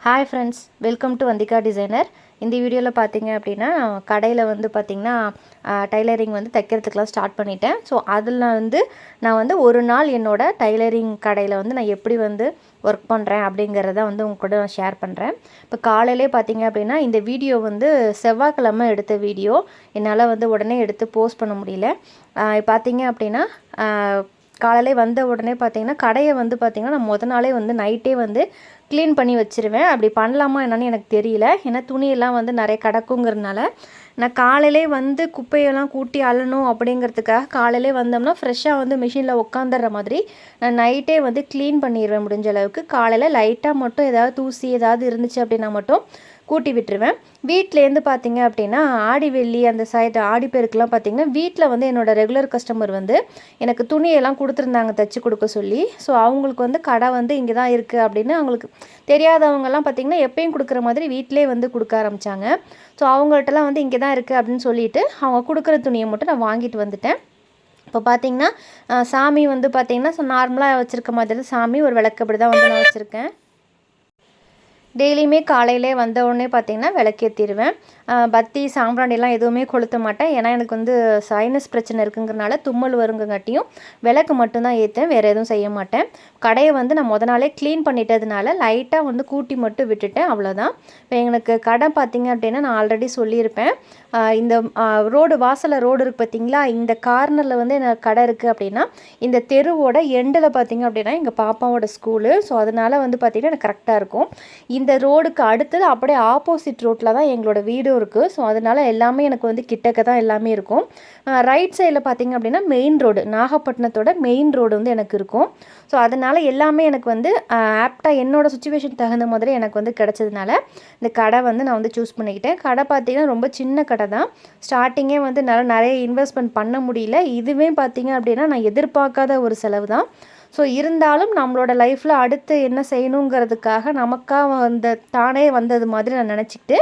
Hi friends, welcome to Vanthika designer. இந்த வீடியோவில் பார்த்தீங்க அப்படின்னா கடையில் வந்து பார்த்திங்கன்னா டைலரிங் வந்து தைக்கிறதுக்கெலாம் ஸ்டார்ட் பண்ணிட்டேன். ஸோ அதில் நான் ஒரு நாள் என்னோடய டைலரிங் கடையில் நான் எப்படி ஒர்க் பண்ணுறேன் அப்படிங்கிறத உங்க கூட நான் ஷேர் பண்ணுறேன். இப்போ காலையிலே பார்த்தீங்க அப்படின்னா இந்த வீடியோ செவ்வாய்க்கிழமை எடுத்த வீடியோ. என்னால் உடனே எடுத்து போஸ்ட் பண்ண முடியல. பார்த்தீங்க அப்படின்னா காலையிலே வந்த உடனே பார்த்தீங்கன்னா கடையை பார்த்திங்கன்னா நான் முத நாளே நைட்டே க்ளீன் பண்ணி வச்சுருவேன். அப்படி பண்ணலாமா என்னன்னு எனக்கு தெரியல. ஏன்னா துணியெல்லாம் நிறைய கிடக்குங்கிறதுனால நான் காலையிலே குப்பையெல்லாம் கூட்டி அள்ளணும் அப்படிங்கிறதுக்காக காலையிலே வந்தோம்னா ஃப்ரெஷ்ஷாக மிஷினில் உட்காந்துடுற மாதிரி நான் நைட்டே க்ளீன் பண்ணிடுவேன். முடிஞ்ச அளவுக்கு காலையில் லைட்டாக மட்டும் ஏதாவது தூசி ஏதாவது இருந்துச்சு அப்படின்னா மட்டும் கூட்டி விட்டுருவேன். வீட்டிலேருந்து பார்த்தீங்க அப்படின்னா ஆடி வெள்ளி அந்த சைடு ஆடிப்பெருக்கெலாம் பார்த்திங்கன்னா வீட்டில் என்னோடய ரெகுலர் கஸ்டமர் எனக்கு துணியெல்லாம் கொடுத்துருந்தாங்க தைச்சி கொடுக்க சொல்லி. ஸோ அவங்களுக்கு கடை இங்கே தான் இருக்குது அப்படின்னு அவங்களுக்கு தெரியாதவங்கெல்லாம் பார்த்திங்கன்னா எப்பயும் கொடுக்குற மாதிரி வீட்டிலே கொடுக்க ஆரம்பித்தாங்க. ஸோ அவங்கள்ட்டலாம் இங்கே தான் இருக்குது அப்படின்னு சொல்லிவிட்டு அவங்க கொடுக்குற துணியை மட்டும் நான் வாங்கிட்டு வந்துட்டேன். இப்போ பார்த்திங்கன்னா சாமி பார்த்திங்கன்னா நார்மலாக வச்சுருக்க மாதிரி சாமி ஒரு விளக்கு அப்படி தான் நான் வச்சுருக்கேன். டெய்லியுமே காலையிலே வந்த உடனே பார்த்திங்கன்னா விளக்கேற்றிடுவேன். பத்தி சாம்பிராணிலாம் எதுவுமே கொளுத்த மாட்டேன். ஏன்னா எனக்கு சைனஸ் பிரச்சனை இருக்குங்கிறனால தும்மல் வருங்கங்காட்டியும் விளக்கு மட்டும்தான் ஏற்றேன், வேறு எதுவும் செய்ய மாட்டேன். கடையை நான் முத நாளே க்ளீன் பண்ணிட்டதுனால லைட்டாக கூட்டி மட்டும் விட்டுட்டேன், அவ்வளோதான். இப்போ எனக்கு கடை பார்த்திங்க அப்படின்னா நான் ஆல்ரெடி சொல்லியிருப்பேன். இந்த வாசலில் ரோடு இருக்குது பார்த்திங்களா, இந்த கார்னரில் எனக்கு கடை இருக்குது அப்படின்னா இந்த தெருவோட எண்டில் பார்த்திங்க அப்படின்னா எங்கள் பாப்பாவோட ஸ்கூலு. ஸோ அதனால் பார்த்திங்கன்னா எனக்கு கரெக்டாக இருக்கும். இந்த ரோடுக்கு அடுத்தது அப்படியே ஆப்போசிட் ரோட்டில் தான் எங்களோட வீடும் இருக்குது. ஸோ அதனால் எல்லாமே எனக்கு கிட்டக்க தான் எல்லாமே இருக்கும். ரைட் சைடில் பார்த்திங்க அப்படின்னா மெயின் ரோடு, நாகப்பட்டினத்தோட மெயின் ரோடு எனக்கு இருக்கும். ஸோ அதனால் எல்லாமே எனக்கு ஆப்டாக என்னோடய சுச்சுவேஷன் தகுந்த மாதிரி எனக்கு கிடச்சதுனால இந்த கடை நான் சூஸ் பண்ணிக்கிட்டேன். கடை பார்த்திங்கன்னா ரொம்ப சின்ன கடை தான். ஸ்டார்டிங்கே நிறைய இன்வெஸ்ட்மெண்ட் பண்ண முடியல. இதுவே பார்த்திங்க அப்படின்னா நான் எதிர்பார்க்காத ஒரு செலவு தான். ஸோ இருந்தாலும் நம்மளோட லைஃப்பில் அடுத்து என்ன செய்யணுங்கிறதுக்காக நமக்காக தானே வந்தது மாதிரி நான் நினச்சிக்கிட்டு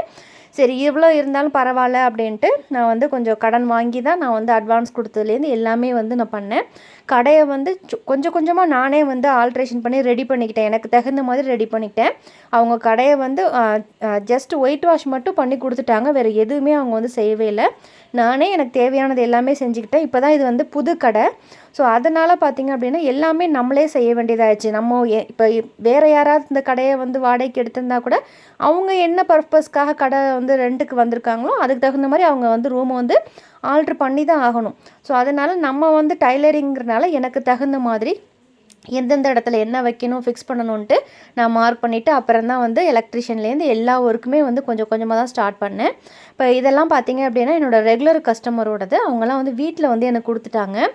சரி இவ்வளோ இருந்தாலும் பரவாயில்ல அப்படின்ட்டு நான் கொஞ்சம் கடன் வாங்கி தான் நான் அட்வான்ஸ் கொடுத்ததுலேருந்து எல்லாமே நான் பண்ணேன். கடையை கொஞ்சம் கொஞ்சமாக நானே ஆல்ட்ரேஷன் பண்ணி ரெடி பண்ணிக்கிட்டேன். எனக்கு தகுந்த மாதிரி ரெடி பண்ணிக்கிட்டேன். அவங்க கடையை ஜஸ்ட் ஒயிட் வாஷ் மட்டும் பண்ணி கொடுத்துட்டாங்க. வேறு எதுவுமே அவங்க செய்யவே இல்லை. நானே எனக்கு தேவையானது எல்லாமே செஞ்சுக்கிட்டேன். இப்போ தான் இது புது கடை. ஸோ அதனால் பார்த்திங்க அப்படின்னா எல்லாமே நம்மளே செய்ய வேண்டியதாகிடுச்சு. நம்ம இப்போ வேறு யாராவது இந்த கடையை வாடகைக்கு எடுத்திருந்தா கூட அவங்க என்ன பர்பஸ்க்காக கடை ரெண்ட்டுக்கு வந்திருக்காங்களோ அதுக்கு தகுந்த மாதிரி அவங்க ரூமை ஆல்ட்ரு பண்ணி தான் ஆகணும். ஸோ அதனால் நம்ம டைலரிங்கிறனால எனக்கு தகுந்த மாதிரி எந்தெந்த இடத்துல என்ன வைக்கணும் ஃபிக்ஸ் பண்ணணுன்ட்டு நான் மார்க் பண்ணிவிட்டு அப்புறம் தான் எலக்ட்ரிஷியன்லேருந்து எல்லா ஒர்க்குமே கொஞ்சம் கொஞ்சமாக தான் ஸ்டார்ட் பண்ணேன். இப்போ இதெல்லாம் பார்த்திங்க அப்படின்னா என்னோடய ரெகுலர் கஸ்டமரோடது. அவங்களாம் வீட்டில் எனக்கு கொடுத்துட்டாங்க.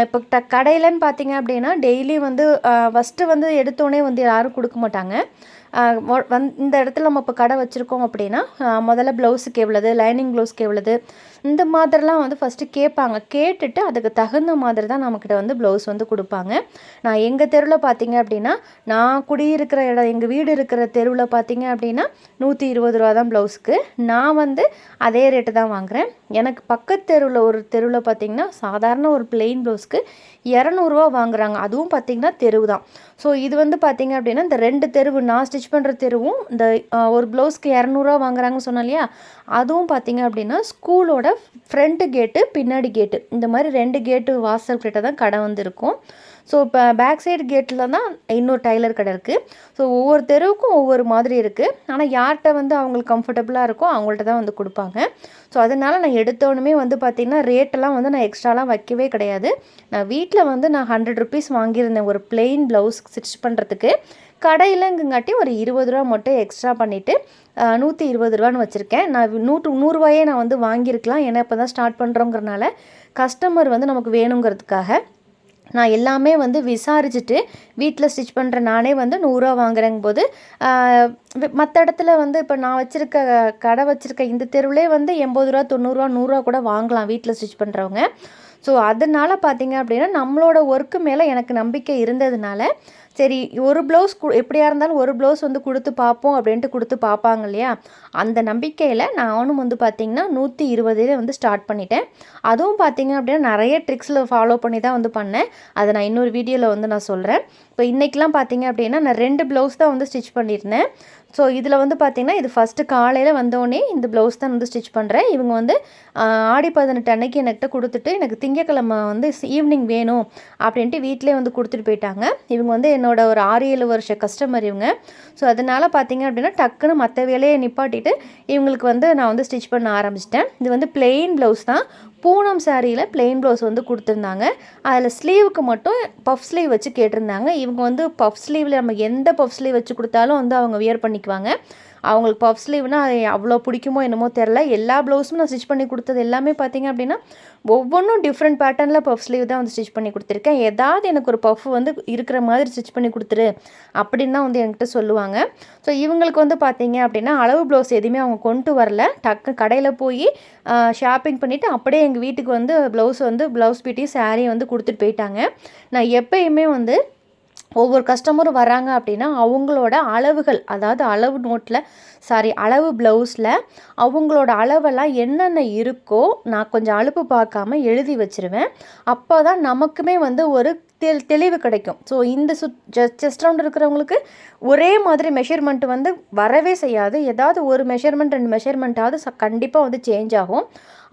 இப்போ கடையிலன்னு பார்த்திங்க அப்படின்னா டெய்லி ஃபஸ்ட்டு எடுத்தோடனே யாரும் கொடுக்க மாட்டாங்க. இந்த இடத்துல நம்ம இப்போ கடை வச்சுருக்கோம் அப்படின்னா முதல்ல ப்ளவுஸுக்கு எவ்வளவு, லைனிங் ப்ளவுஸ்க்கு எவ்வளவு, இந்த மாதிரிலாம் ஃபஸ்ட்டு கேட்பாங்க. கேட்டுட்டு அதுக்கு தகுந்த மாதிரி தான் நம்மக்கிட்ட ப்ளவுஸ் கொடுப்பாங்க. நான் எங்கள் தெருவில் பார்த்திங்க அப்படின்னா நான் குடியிருக்கிற இடம் எங்கள் வீடு இருக்கிற தெருவில் பார்த்திங்க அப்படின்னா 120 ரூபா தான் ப்ளவுஸுக்கு. நான் அதே ரேட்டு தான் வாங்குகிறேன். எனக்கு பக்கத்து தெருவில் ஒரு தெருவில் பார்த்திங்கன்னா சாதாரண ஒரு பிளெயின் ப்ளவுஸ்க்கு 200 வாங்குகிறாங்க. அதுவும் பார்த்திங்கன்னா தெருவு தான். ஸோ இது பார்த்திங்க அப்படின்னா இந்த 2 தெருவு நான் ஸ்டிச் பண்ணுற தெருவும் இந்த ஒரு ப்ளவுஸ்க்கு 200 வாங்குறாங்கன்னு சொன்னேன் இல்லையா, அதுவும் பார்த்திங்க அப்படின்னா ஸ்கூலோட ஃப்ரண்ட்டு கேட்டு பின்னாடி கேட்டு இந்த மாதிரி 2 கேட்டு வாசல் கிட்ட தான் கடை இருக்கும். ஸோ இப்போ பேக் சைடு கேட்டில் தான் இன்னொரு டைலர் கடை இருக்குது. ஸோ ஒவ்வொரு தெருவுக்கும் ஒவ்வொரு மாதிரி இருக்குது. ஆனால் யார்கிட்ட அவங்களுக்கு கம்ஃபர்டபுளாக இருக்கோ அவங்கள்ட்ட தான் கொடுப்பாங்க. ஸோ அதனால் நான் எடுத்தோடனே பார்த்திங்கன்னா ரேட்டெல்லாம் நான் எக்ஸ்ட்ராலாம் வைக்கவே கிடையாது. நான் வீட்டில் நான் 100 ருபீஸ் வாங்கியிருந்தேன் ஒரு பிளெயின் ப்ளவுஸ் ஸ்டிச் பண்ணுறதுக்கு. கடையிலங்காட்டி ஒரு 20 ரூபா மட்டும் எக்ஸ்ட்ரா பண்ணிவிட்டு 120 ரூபான்னு வச்சுருக்கேன். நான் 100 ரூபாயே நான் வாங்கியிருக்கலாம். ஏன்னா இப்போ தான் ஸ்டார்ட் பண்ணுறோங்கிறனால கஸ்டமர் நமக்கு வேணுங்கிறதுக்காக நான் எல்லாமே விசாரிச்சுட்டு வீட்டில் ஸ்டிச் பண்ணுற நானே 100 ரூபா வாங்குறேங்க போது மற்ற இடத்துல இப்போ நான் வச்சுருக்க கடை வச்சுருக்க இந்த தெருவிலே 80 ரூபா 90 ரூபா 100 ரூபா கூட வாங்கலாம் வீட்டில் ஸ்டிச் பண்ணுறவங்க. ஸோ அதனால் பார்த்திங்க அப்படின்னா நம்மளோட ஒர்க்கு மேலே எனக்கு நம்பிக்கை இருந்ததுனால சரி ஒரு ப்ளவுஸ் எப்படியா இருந்தாலும் ஒரு ப்ளவுஸ் கொடுத்து பார்ப்போம் அப்படின்ட்டு கொடுத்து பார்ப்பாங்க இல்லையா, அந்த நம்பிக்கையில் நானும் பார்த்திங்கன்னா 120 ஸ்டார்ட் பண்ணிட்டேன். அதுவும் பார்த்திங்க அப்படின்னா நிறைய ட்ரிக்ஸில் ஃபாலோ பண்ணி தான் பண்ணேன். அதை நான் இன்னொரு வீடியோவில் நான் சொல்கிறேன். இப்போ இன்றைக்கெலாம் பார்த்தீங்க அப்படின்னா நான் 2 ப்ளவுஸ் தான் வந்து ஸ்டிச் பண்ணியிருந்தேன். ஸோ இதில் வந்து பார்த்திங்கன்னா இது ஃபஸ்ட்டு காலையில் வந்தோடனே இந்த ப்ளவுஸ் தான் வந்து ஸ்டிச் பண்ணுறேன். இவங்க வந்து ஆடி 18 அன்னைக்கு என்கிட்ட கொடுத்துட்டு எனக்கு திங்கக்கிழமை வந்து ஈவினிங் வேணும் அப்படின்ட்டு வீட்டிலே வந்து கொடுத்துட்டு போயிட்டாங்க. இவங்க வந்து என்னோட ஒரு 6-7 வருஷ கஸ்டமர் இவங்க. ஸோ அதனால் பார்த்திங்க அப்படின்னா டக்குன்னு மற்ற வேலையை நிப்பாட்டிட்டு இவங்களுக்கு வந்து நான் வந்து ஸ்டிச் பண்ண ஆரம்பிச்சிட்டேன். இது வந்து பிளெயின் ப்ளவுஸ் தான். பூனம் சாரியில் பிளெயின் ப்ளவுஸ் வந்து கொடுத்துருந்தாங்க. அதில் ஸ்லீவுக்கு மட்டும் பஃப் ஸ்லீவ் வச்சு கேட்டிருந்தாங்க. இவங்க வந்து பஃப் ஸ்லீவில் நம்ம எந்த பஃப் ஸ்லீவ் வச்சு கொடுத்தாலும் வந்து அவங்க வியர் பண்ணிக்குவாங்க. அவங்களுக்கு பஃப் ஸ்லீவ்னால் அவ்வளோ பிடிக்குமோ என்னமோ தெரில. எல்லா ப்ளவுஸும் நான் ஸ்டிச் பண்ணி கொடுத்தது எல்லாமே பார்த்திங்க அப்படின்னா ஒவ்வொன்றும் டிஃப்ரெண்ட் பேட்டர்னில் பஃப் ஸ்லீவ் தான் வந்து ஸ்டிச் பண்ணி கொடுத்துருக்கேன். ஏதாவது எனக்கு ஒரு பஃப் வந்து இருக்கிற மாதிரி ஸ்டிச் பண்ணி கொடுத்துரு அப்படின்னு தான் வந்து என்கிட்ட சொல்லுவாங்க. ஸோ இவங்களுக்கு வந்து பார்த்திங்க அப்படின்னா அளவு ப்ளவுஸ் எதுவுமே அவங்க கொண்டு வரல. டக்கு கடையில் போய் ஷாப்பிங் பண்ணிவிட்டு அப்படியே எங்கள் வீட்டுக்கு வந்து ப்ளவுஸ் பீட்டி சாரீ வந்து கொடுத்துட்டு போயிட்டாங்க. நான் எப்பயுமே வந்து ஒவ்வொரு கஸ்டமரும் வராங்க அப்படின்னா அவங்களோட அளவுகள், அதாவது அளவு ப்ளவுஸில் அவங்களோட அளவெல்லாம் என்னென்ன இருக்கோ நான் கொஞ்சம் அலுப்பு பார்க்காம எழுதி வச்சுருவேன். அப்போ தான் நமக்குமே வந்து ஒரு தெளிவு கிடைக்கும். ஸோ இந்த செஸ்ட் ரவுண்ட் இருக்கிறவங்களுக்கு ஒரே மாதிரி மெஷர்மெண்ட் வந்து வரவே செய்யாது. ஏதாவது ஒரு மெஷர்மெண்ட் 2 மெஷர்மெண்ட்டாவது கண்டிப்பாக வந்து சேஞ்ச் ஆகும்.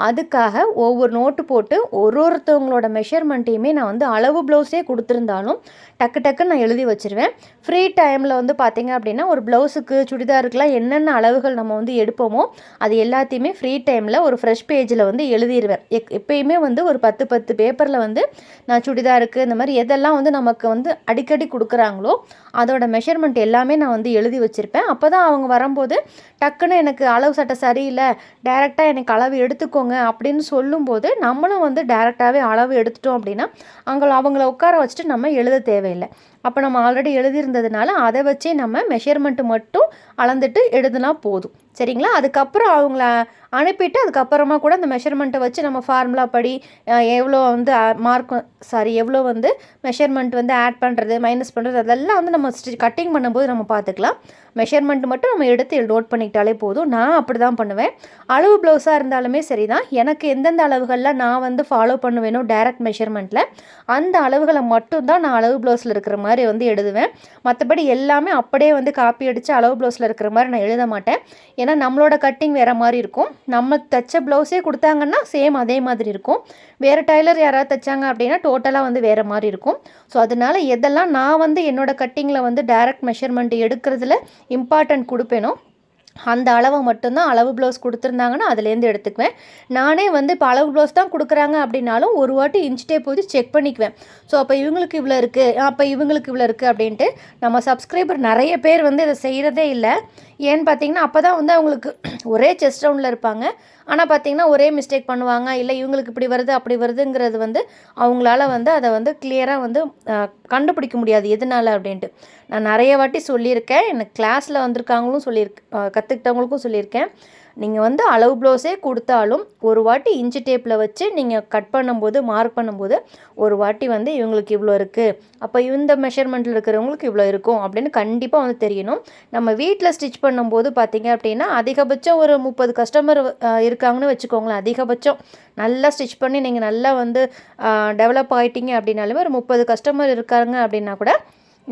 அதுக்காக ஒவ்வொரு நோட்டு போட்டு ஒருத்தவங்களோட மெஷர்மெண்ட்டையுமே நான் வந்து அளவு ப்ளவுஸே கொடுத்துருந்தாலும் டக்குன்னு நான் எழுதி வச்சுருவேன். ஃப்ரீ டைமில் வந்து பார்த்திங்க அப்படின்னா ஒரு ப்ளவுஸுக்கு சுடிதாருக்குலாம் என்னென்ன அளவுகள் நம்ம வந்து எடுப்போமோ அது எல்லாத்தையுமே ஃப்ரீ டைமில் ஒரு ஃப்ரெஷ் பேஜில் வந்து எழுதிடுவேன். எப்பயுமே வந்து ஒரு 10 பேப்பரில் வந்து நான் சுடிதாருக்கு இந்த மாதிரி எதெல்லாம் வந்து நமக்கு வந்து அடிக்கடி கொடுக்குறாங்களோ அதோட மெஷர்மெண்ட் எல்லாமே நான் வந்து எழுதி வச்சுருப்பேன். அப்போ தான் அவங்க வரும்போது டக்குன்னு எனக்கு அளவு சட்டை சரியில்லை, டைரெக்டாக எனக்கு அளவு எடுத்துக்கோங்க அப்படின்னு சொல்லும்போது நம்மளும் வந்து டைரெக்டாகவே அளவு எடுத்துட்டோம் அப்படின்னா அவங்கள உட்கார வச்சுட்டு நம்ம எழுத தேவையில்லை. அப்போ நம்ம ஆல்ரெடி எழுதியிருந்ததுனால அதை வச்சே நம்ம மெஷர்மெண்ட்டு மட்டும் அளந்துட்டு எழுதுனா போதும். சரிங்களா? அதுக்கப்புறம் அவங்கள அனுப்பிட்டு அதுக்கப்புறமா கூட அந்த மெஷர்மெண்ட்டை வச்சு நம்ம ஃபார்முலா படி எவ்வளோ வந்து எவ்வளோ வந்து மெஷர்மெண்ட் வந்து ஆட் பண்ணுறது மைனஸ் பண்ணுறது அதெல்லாம் வந்து நம்ம கட்டிங் பண்ணும்போது நம்ம பார்த்துக்கலாம். மெஷர்மெண்ட் மட்டும் நம்ம எடுத்து நோட் பண்ணிக்கிட்டாலே போதும். நான் அப்படி தான் பண்ணுவேன். அளவு ப்ளவுஸாக இருந்தாலுமே சரி தான், எனக்கு எந்தெந்த அளவுகளில் நான் வந்து ஃபாலோ பண்ணுவேனோ டைரக்ட் மெஷர்மெண்ட்டில் அந்த அளவுகளை மட்டும்தான் நான் அளவு ப்ளவுஸில் இருக்கிற மாதிரி வந்து எழுதுவேன். மற்றபடி எல்லாமே அப்படியே வந்து காப்பி அடித்து அளவு ப்ளவுஸில் இருக்கிற மாதிரி நான் எழுத மாட்டேன். ஏன்னா நம்மளோட கட்டிங் வேறு மாதிரி இருக்கும். நம்ம தைச்ச ப்ளவுஸே கொடுத்தாங்கன்னா சேம் அதே மாதிரி இருக்கும். வேறு டைலர் யாராவது தைச்சாங்க அப்படின்னா டோட்டலாக வந்து வேறு மாதிரி இருக்கும். ஸோ அதனால் எதெல்லாம் நான் வந்து என்னோடய கட்டிங்கில் வந்து டைரக்ட் மெஷர்மெண்ட் எடுக்கிறதுல இம்பார்ட்டன்ட் கொடுப்பேனோ அந்த அளவை மட்டும்தான் அளவு ப்ளவுஸ் கொடுத்துருந்தாங்கன்னா அதுலேருந்து எடுத்துக்குவேன். நானே வந்து இப்போ அளவு ப்ளவுஸ் தான் கொடுக்குறாங்க அப்படின்னாலும் ஒரு வாட்டி இன்ச் டேப் வச்சு செக் பண்ணிக்குவேன். ஸோ அப்போ இவங்களுக்கு இவ்வளோ இருக்குது, அப்போ இவங்களுக்கு இவ்வளோ இருக்குது அப்படின்ட்டு. நம்ம சப்ஸ்கிரைபர் நிறைய பேர் வந்து இதை செய்கிறதே இல்லை. ஏன்னு பார்த்தீங்கன்னா அப்போ தான் வந்து அவங்களுக்கு ஒரே செஸ்ட் ரவுண்டில் இருப்பாங்க. ஆனால் பார்த்திங்கன்னா ஒரே மிஸ்டேக் பண்ணுவாங்க. இல்லை இவங்களுக்கு இப்படி வருது அப்படி வருதுங்கிறது வந்து அவங்களால வந்து அதை வந்து கிளியராக வந்து கண்டுபிடிக்க முடியாது எதனால அப்படின்ட்டு. நான் நிறைய வாட்டி சொல்லியிருக்கேன். எனக்கு கிளாஸில் வந்திருக்காங்களும் கற்றுக்கிட்டவங்களுக்கும் சொல்லியிருக்கேன். நீங்கள் வந்து அளவு ப்ளவுஸே கொடுத்தாலும் ஒரு வாட்டி இன்ச்சு டேப்பில் வச்சு நீங்கள் கட் பண்ணும்போது மார்க் பண்ணும்போது ஒரு வாட்டி வந்து இவங்களுக்கு இவ்வளோ இருக்குது, அப்போ இந்த மெஷர்மெண்ட்டில் இருக்கிறவங்களுக்கு இவ்வளோ இருக்கும் அப்படின்னு கண்டிப்பாக வந்து தெரியணும். நம்ம வீட்டில் ஸ்டிச் பண்ணும்போது பார்த்திங்க அப்படின்னா அதிகபட்சம் ஒரு 30 கஸ்டமர் இருக்காங்கன்னு வச்சுக்கோங்களேன். அதிகபட்சம் நல்லா ஸ்டிச் பண்ணி நீங்கள் நல்லா வந்து டெவலப் ஆகிட்டீங்க அப்படின்னாலுமே ஒரு 30 கஸ்டமர் இருக்காங்க அப்படின்னா கூட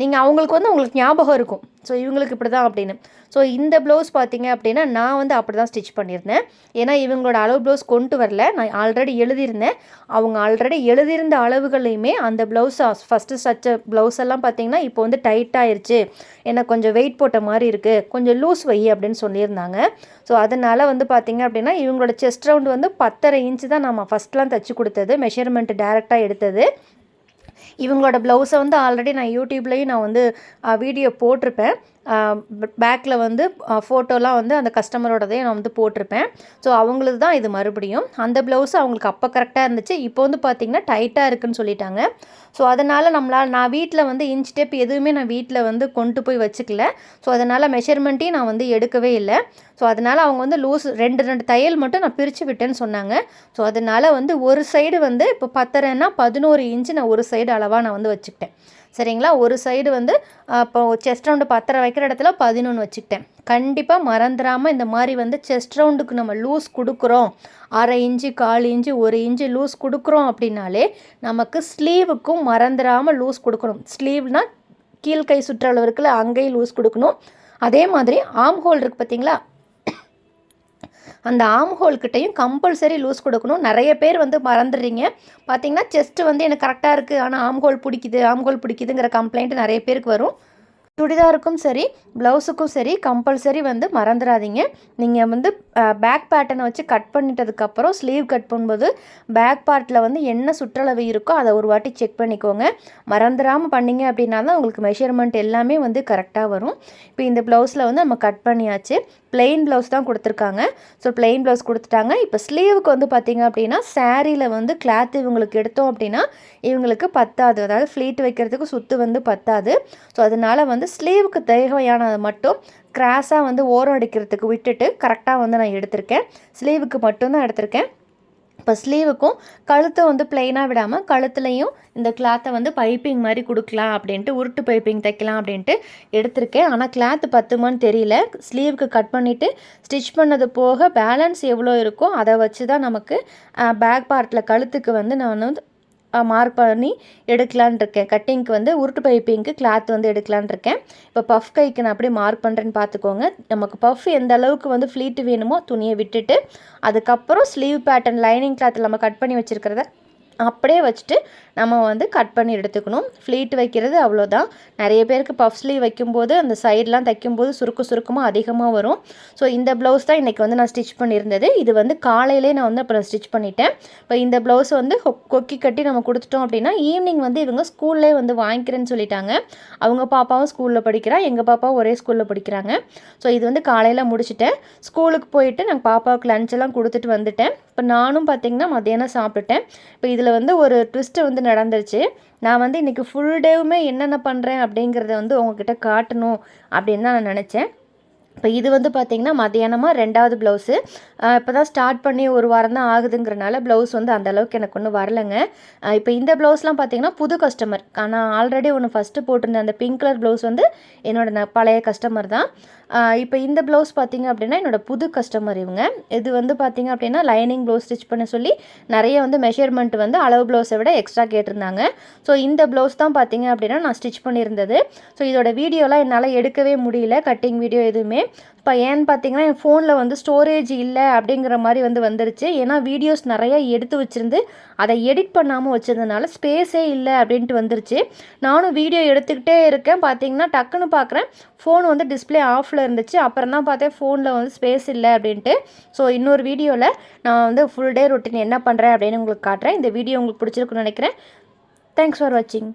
நீங்கள் உங்களுக்கு ஞாபகம் இருக்கும். ஸோ இவங்களுக்கு இப்படி தான் அப்படின்னு. ஸோ இந்த ப்ளவுஸ் பார்த்திங்க அப்படின்னா நான் வந்து அப்படி தான் ஸ்டிச் பண்ணியிருந்தேன். ஏன்னா இவங்களோட அளவு ப்ளவுஸ் கொண்டு வரல, நான் ஆல்ரெடி எழுதியிருந்தேன். அவங்க ஆல்ரெடி எழுதியிருந்த அளவுகளையுமே அந்த ப்ளவுஸ் ஃபஸ்ட்டு ஸ்டிச்ச ப்ளவுஸ் எல்லாம் பார்த்திங்கன்னா இப்போ வந்து டைட் ஆயிடுச்சு, எனக்கு கொஞ்சம் வெயிட் போட்ட மாதிரி இருக்குது, கொஞ்சம் லூஸ் வை அப்படின்னு சொல்லியிருந்தாங்க. ஸோ அதனால் வந்து பார்த்திங்க அப்படின்னா இவங்களோட செஸ்ட் ரவுண்டு வந்து 10.5 இன்ச்சு தான் நம்ம ஃபஸ்ட்லாம் தைச்சி கொடுத்தது, மெஷர்மெண்ட் டேரெக்டாக எடுத்தது. இவங்களோட ப்ளவுஸை வந்து ஆல்ரெடி நான் யூடியூப்லேயும் நான் வந்து வீடியோ போட்டிருப்பேன். பேக்கில் வந்து ஃபோட்டோலாம் வந்து அந்த கஸ்டமரோடதையும் நான் வந்து போட்டிருப்பேன். ஸோ அவங்களுக்கு தான் இது மறுபடியும் அந்த ப்ளவுஸ் அவங்களுக்கு அப்போ கரெக்டாக இருந்துச்சு. இப்போ வந்து பார்த்திங்கன்னா டைட்டாக இருக்குதுன்னு சொல்லிட்டாங்க. ஸோ அதனால் நான் வீட்டில் வந்து இன்ச் டேப் எதுவுமே நான் வீட்டில் வந்து கொண்டு போய் வச்சுக்கல. ஸோ அதனால் மெஷர்மெண்ட்டையும் நான் வந்து எடுக்கவே இல்லை. ஸோ அதனால் அவங்க வந்து லூஸ் 2 தையல் மட்டும் நான் பிரித்து விட்டேன்னு சொன்னாங்க. ஸோ அதனால் வந்து ஒரு சைடு வந்து இப்போ 10.5ன்னா 11 இன்ச்சு நான் ஒரு சைடு அளவாக நான் வந்து வச்சுக்கிட்டேன். சரிங்களா? ஒரு சைடு வந்து இப்போ செஸ்ட் ரவுண்டு 10.5 வைக்கிற இடத்துல 11 வச்சுக்கிட்டேன். கண்டிப்பாக மறந்துடாமல் இந்த மாதிரி வந்து செஸ்ட் ரவுண்டுக்கு நம்ம லூஸ் கொடுக்குறோம், 1/2 இன்ச்சு 1/4 இன்ச்சு 1 இன்ச்சு லூஸ் கொடுக்குறோம் அப்படின்னாலே நமக்கு ஸ்லீவுக்கும் மறந்துடாமல் லூஸ் கொடுக்கணும். ஸ்லீவ்னால் கீழ்கை சுற்றளவு இருக்குல்ல, அங்கேயும் லூஸ் கொடுக்கணும். அதே மாதிரி ஆம் ஹோல் இருக்குது பார்த்தீங்களா, அந்த ஆம் ஹோல்கிட்டையும் கம்பல்சரி லூஸ் கொடுக்கணும். நிறைய பேர் வந்து மறந்துடுறீங்க. பார்த்தீங்கன்னா செஸ்ட்டு வந்து எனக்கு கரெக்டாக இருக்குது, ஆனால் ஆம் ஹோல் பிடிக்குதுங்கிற கம்ப்ளைண்ட் நிறைய பேருக்கு வரும். சுடிதாருக்கும் சரி ப்ளவுஸுக்கும் சரி கம்பல்சரி வந்து மறந்துடாதீங்க. நீங்கள் வந்து பேக் பேட்டர்னை வச்சு கட் பண்ணிட்டதுக்கப்புறம் ஸ்லீவ் கட் பண்ணும்போது பேக் பார்ட்டில் வந்து என்ன சுற்றளவு இருக்கோ அதை ஒரு வாட்டி செக் பண்ணிக்கோங்க. மறந்துடாமல் பண்ணிங்க அப்படின்னா தான் உங்களுக்கு மெஷர்மெண்ட் எல்லாமே வந்து கரெக்டாக வரும். இப்போ இந்த ப்ளவுஸில் வந்து நம்ம கட் பண்ணியாச்சு. பிளெயின் ப்ளவுஸ் தான் கொடுத்துருக்காங்க. ஸோ பிளெயின் ப்ளவுஸ் கொடுத்துட்டாங்க. இப்போ ஸ்லீவுக்கு வந்து பார்த்திங்க அப்படின்னா சாரியில் வந்து கிளாத் இவங்களுக்கு எடுத்தோம் அப்படின்னா இவங்களுக்கு பத்தாது, அதாவது ஃப்ளீட் வைக்கிறதுக்கு சுற்று வந்து பத்தாது. ஸோ அதனால் வந்து ஸ்லீவுக்கு தேவையானதை மட்டும் கிராஸாக வந்து ஓரம் அடிக்கிறதுக்கு விட்டுட்டு கரெக்டாக வந்து நான் எடுத்திருக்கேன். ஸ்லீவுக்கு மட்டும்தான் எடுத்திருக்கேன். இப்போ ஸ்லீவுக்கும் கழுத்தை வந்து பிளெயினாக விடாமல் கழுத்துலையும் இந்த கிளாத்தை வந்து பைப்பிங் மாதிரி கொடுக்கலாம் அப்படின்ட்டு, உருட்டு பைப்பிங் தைக்கலாம் அப்படின்ட்டு எடுத்திருக்கேன். ஆனால் கிளாத்து பத்துமான்னு தெரியல. ஸ்லீவுக்கு கட் பண்ணிவிட்டு ஸ்டிச் பண்ணது போக பேலன்ஸ் எவ்வளோ இருக்கோ அதை வச்சு தான் நமக்கு பேக் பார்ட்டில் கழுத்துக்கு வந்து நான் வந்து மார்க் பண்ணி எடுக்கலான் இருக்கேன். கட்டிங்க்கு வந்து உருட்டு பைப்பிங்க்கு கிளாத் வந்து எடுக்கலான் இருக்கேன். இப்போ பஃப் கைக்கு நான் அப்படியே மார்க் பண்ணுறேன்னு பார்த்துக்கோங்க. நமக்கு பஃப் எந்த அளவுக்கு வந்து ஃப்ளீட்டு வேணுமோ துணியை விட்டுட்டு அதுக்கப்புறம் ஸ்லீவ் பேட்டர்ன் லைனிங் கிளாத்தில் நம்ம கட் பண்ணி வச்சுருக்கிறத அப்படியே வச்சுட்டு நம்ம வந்து கட் பண்ணி எடுத்துக்கணும். ஃப்ளீட் வைக்கிறது அவ்வளோதான். நிறைய பேருக்கு பஃப் ஸ்லீவ் வைக்கும்போது அந்த சைடெலாம் தைக்கும்போது சுருக்கமாக அதிகமாக வரும். ஸோ இந்த ப்ளவுஸ் தான் இன்றைக்கி வந்து நான் ஸ்டிச் பண்ணியிருந்தது. இது வந்து காலையிலே நான் வந்து அப்புறம் ஸ்டிச் பண்ணிட்டேன். இப்போ இந்த ப்ளவுஸ் வந்து கொக்கி கட்டி நம்ம கொடுத்துட்டோம் அப்படின்னா ஈவினிங் வந்து இவங்க ஸ்கூல்லே வந்து வாங்கிக்கிறேன்னு சொல்லிட்டாங்க. அவங்க பாப்பாவும் ஸ்கூலில் படிக்கிறா, எங்கள் பாப்பாவும் ஒரே ஸ்கூலில் படிக்கிறாங்க. ஸோ இது வந்து காலையில் முடிச்சுட்டேன். ஸ்கூலுக்கு போயிட்டு நாங்கள் பாப்பாவுக்கு லஞ்செல்லாம் கொடுத்துட்டு வந்துட்டேன். இப்போ நானும் பார்த்திங்கன்னா மத்தியானம் சாப்பிட்டுட்டேன். இப்போ இதில் வந்து ஒரு ட்விஸ்ட்டு வந்து நடந்துருச்சு. நான் வந்து இன்றைக்கி ஃபுல் டேவுமே என்னென்ன பண்ணுறேன் அப்படிங்கிறத வந்து உங்ககிட்ட காட்டணும் அப்படின்னு தான் நான் நினச்சேன். இப்போ இது வந்து பார்த்திங்கன்னா மத்தியானமாக 2வது ப்ளவுஸு. இப்போ தான் ஸ்டார்ட் பண்ணி ஒரு வாரம் தான் ஆகுதுங்கிறனால ப்ளவுஸ் வந்து அந்தளவுக்கு எனக்கு ஒன்றும் வரலைங்க. இப்போ இந்த ப்ளவுஸ்லாம் பார்த்திங்கன்னா புது கஸ்டமர். ஆனால் ஆல்ரெடி ஒன்று ஃபஸ்ட்டு போட்டிருந்தேன். அந்த பிங்க் கலர் ப்ளவுஸ் வந்து என்னோடய பழைய கஸ்டமர் தான். இப்போ இந்த ப்ளவுஸ் பார்த்திங்க அப்படின்னா என்னோடய புது கஸ்டமர் இவங்க. இது வந்து பார்த்திங்க அப்படின்னா லைனிங் ப்ளவுஸ் ஸ்டிச் பண்ண சொல்லி நிறைய வந்து மெஷர்மெண்ட் வந்து அளவு ப்ளவுஸை விட எக்ஸ்ட்ரா கேட்டிருந்தாங்க. ஸோ இந்த ப்ளவுஸ் தான் பார்த்திங்க அப்படின்னா நான் ஸ்டிச் பண்ணியிருந்தது. ஸோ இதோட வீடியோலாம் என்னால் எடுக்கவே முடியல, கட்டிங் வீடியோ எதுவுமே. இப்போ ஏன்னு பார்த்தீங்கன்னா என் ஃபோனில் வந்து ஸ்டோரேஜ் இல்லை அப்படிங்கிற மாதிரி வந்து வந்துருச்சு. ஏன்னா வீடியோஸ் நிறையா எடுத்து வச்சுருந்து அதை எடிட் பண்ணாமல் வச்சதுனால ஸ்பேஸே இல்லை அப்படின்ட்டு வந்துருச்சு. நானும் வீடியோ எடுத்துக்கிட்டே இருக்கேன். பார்த்தீங்கன்னா டக்குன்னு பார்க்குறேன் ஃபோன் வந்து டிஸ்பிளே ஆஃபில் இருந்துச்சு. அப்புறம் தான் பார்த்தேன் ஃபோனில் வந்து ஸ்பேஸ் இல்லை அப்படின்ட்டு. ஸோ இன்னொரு வீடியோவில் நான் வந்து ஃபுல் டே ரொட்டீன் என்ன பண்ணுறேன் அப்படின்னு உங்களுக்கு காட்டுறேன். இந்த வீடியோ உங்களுக்கு பிடிச்சிருக்குன்னு நினைக்கிறேன். தேங்க்ஸ் ஃபார் வாட்சிங்.